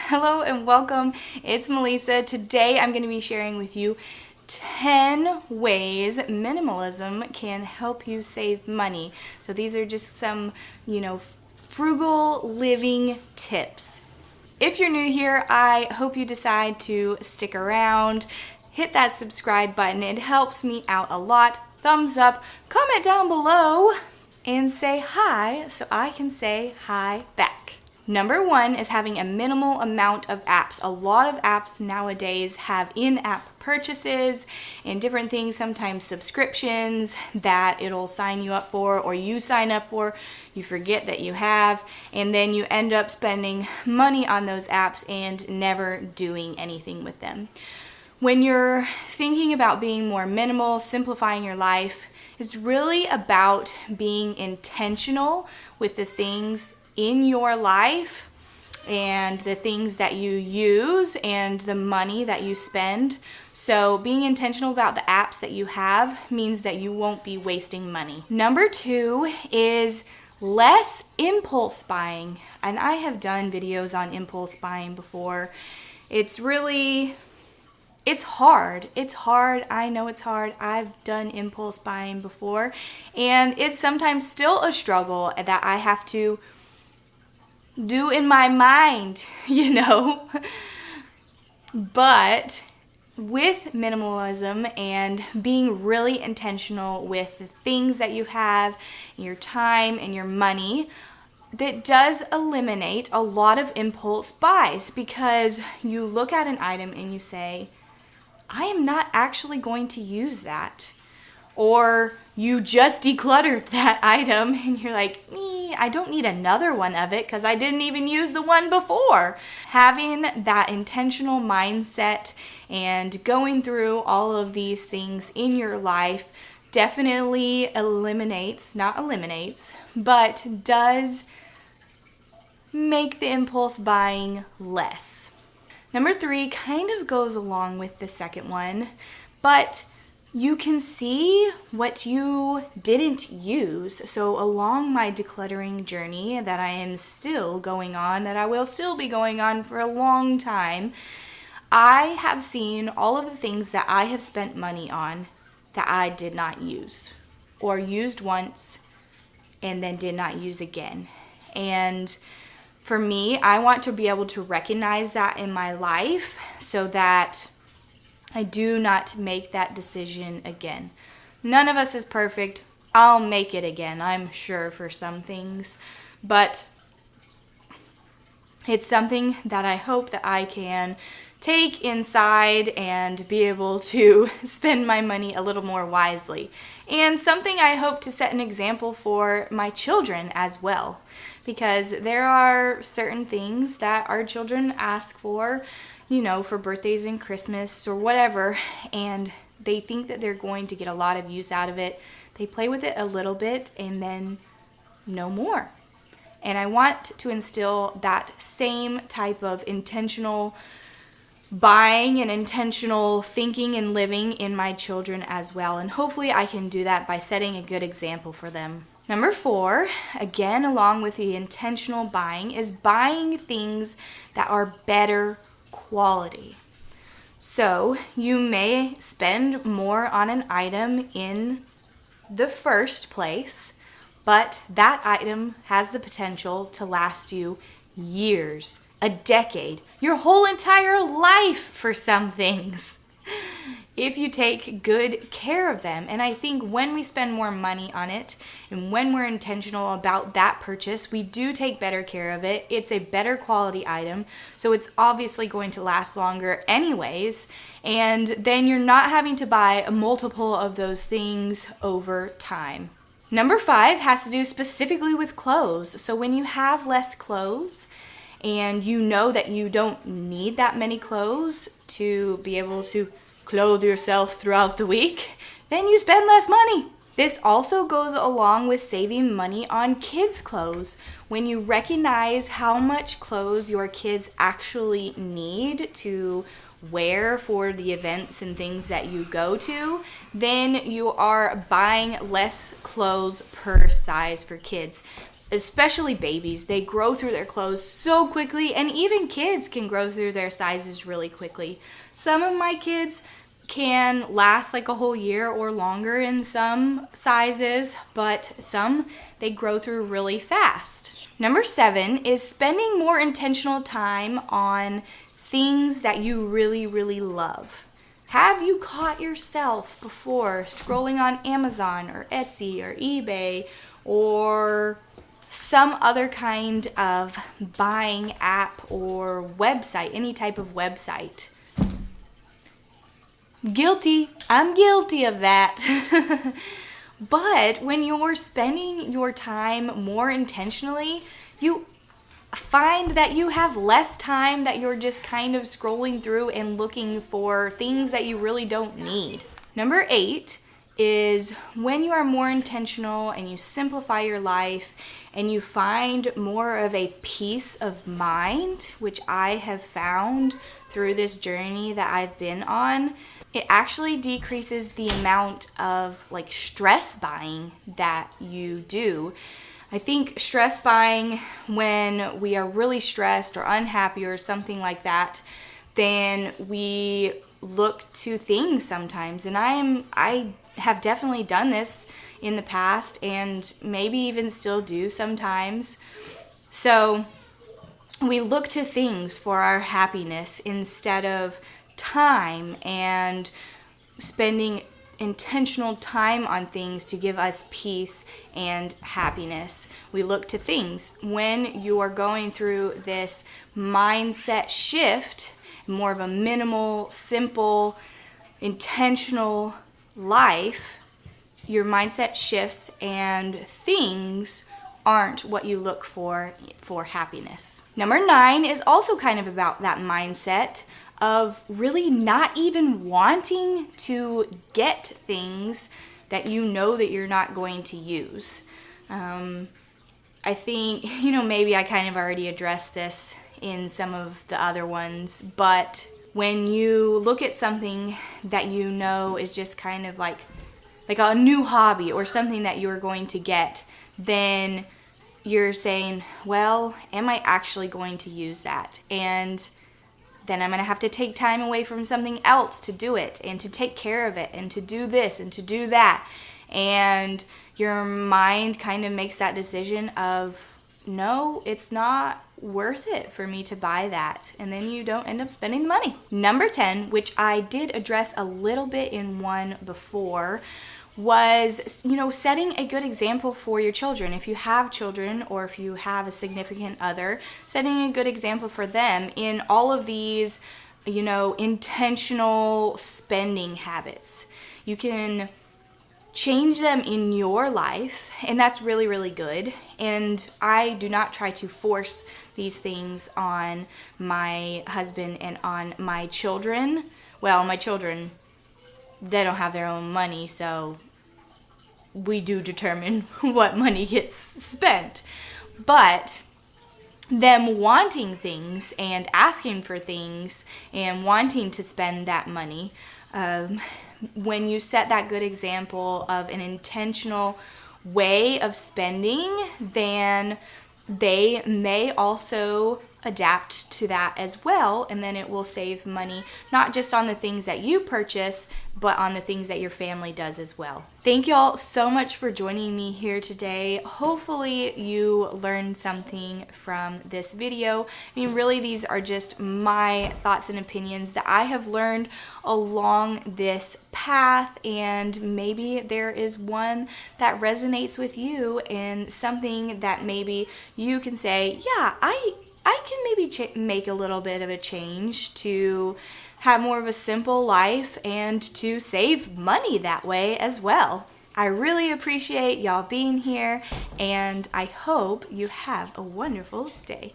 Hello and welcome. It's Melissa. Today I'm going to be sharing with you 10 ways minimalism can help you save money. So these are just some, frugal living tips. If you're new here, I hope you decide to stick around. Hit that subscribe button. It helps me out a lot. Thumbs up, comment down below, and say hi so I can say hi back. Number one is having a minimal amount of apps. A lot of apps nowadays have in-app purchases and different things, sometimes subscriptions that it'll sign you up for or you sign up for, you forget that you have, and then you end up spending money on those apps and never doing anything with them. When you're thinking about being more minimal, simplifying your life, it's really about being intentional with the things in your life and the things that you use and the money that you spend. So being intentional about the apps that you have means that you won't be wasting money. Number two is less impulse buying. And I have done videos on impulse buying before. It's hard. It's hard. I know it's hard. I've done impulse buying before. And it's sometimes still a struggle that I have to do in my mind, But with minimalism and being really intentional with the things that you have, your time and your money, that does eliminate a lot of impulse buys, because you look at an item and you say, I am not actually going to use that. Or you just decluttered that item and you're like, I don't need another one of it because I didn't even use the one before. Having that intentional mindset and going through all of these things in your life definitely not eliminates, but does make the impulse buying less. Number three kind of goes along with the second one, but you can see what you didn't use. So along my decluttering journey that I am still going on, that I will still be going on for a long time, I have seen all of the things that I have spent money on that I did not use, or used once and then did not use again. And for me, I want to be able to recognize that in my life so that I do not make that decision again. None of us is perfect. I'll make it again, I'm sure, for some things. But it's something that I hope that I can take inside and be able to spend my money a little more wisely. And something I hope to set an example for my children as well. Because there are certain things that our children ask for, for birthdays and Christmas or whatever, and they think that they're going to get a lot of use out of it. They play with it a little bit and then no more. And I want to instill that same type of intentional buying and intentional thinking and living in my children as well. And hopefully I can do that by setting a good example for them. Number four, again, along with the intentional buying, is buying things that are better quality. So you may spend more on an item in the first place, but that item has the potential to last you years, a decade, your whole entire life for some things, if you take good care of them. And I think when we spend more money on it and when we're intentional about that purchase, we do take better care of it. It's a better quality item, so it's obviously going to last longer anyways. And then you're not having to buy a multiple of those things over time. Number five has to do specifically with clothes. So when you have less clothes and you know that you don't need that many clothes to be able to clothe yourself throughout the week, then you spend less money. This also goes along with saving money on kids' clothes. When you recognize how much clothes your kids actually need to wear for the events and things that you go to, then you are buying less clothes per size for kids. especially babies, they grow through their clothes so quickly, and even kids can grow through their sizes really quickly. Some of my kids can last like a whole year or longer in some sizes, but some they grow through really fast. Number 7 is spending more intentional time on things that you really, really love. Have you caught yourself before scrolling on Amazon or Etsy or eBay or some other kind of buying app or website, any type of website? Guilty. I'm guilty of that. But when you're spending your time more intentionally, you find that you have less time that you're just kind of scrolling through and looking for things that you really don't need. Number 8 is when you are more intentional and you simplify your life and you find more of a peace of mind, which I have found through this journey that I've been on. It actually decreases the amount of like stress buying that you do. I think stress buying, when we are really stressed or unhappy or something like that, then we look to things sometimes. And I have definitely done this in the past and maybe even still do sometimes. So we look to things for our happiness instead of time and spending intentional time on things to give us peace and happiness. We look to things. When you are going through this mindset shift, more of a minimal, simple, intentional life, your mindset shifts and things aren't what you look for happiness. Number 9 is also kind of about that mindset of really not even wanting to get things that you know that you're not going to use. I think, maybe I kind of already addressed this in some of the other ones, but when you look at something that you know is just kind of like a new hobby or something that you're going to get, then you're saying, well, am I actually going to use that? And then I'm going to have to take time away from something else to do it and to take care of it and to do this and to do that. And your mind kind of makes that decision of, no, it's not worth it for me to buy that. And then you don't end up spending the money. Number 10, which I did address a little bit in one before, was, setting a good example for your children. If you have children or if you have a significant other, setting a good example for them in all of these, intentional spending habits. You can change them in your life, and that's really, really good. And I do not try to force these things on my husband and on my children. Well, my children, they don't have their own money, so we do determine what money gets spent. But them wanting things and asking for things and wanting to spend that money, when you set that good example of an intentional way of spending, then they may also adapt to that as well, and then it will save money, not just on the things that you purchase, but on the things that your family does as well. Thank you all so much for joining me here today. Hopefully you learned something from this video. Really, these are just my thoughts and opinions that I have learned along this path, and maybe there is one that resonates with you and something that maybe you can say, yeah, I can maybe make a little bit of a change to have more of a simple life and to save money that way as well. I really appreciate y'all being here, and I hope you have a wonderful day.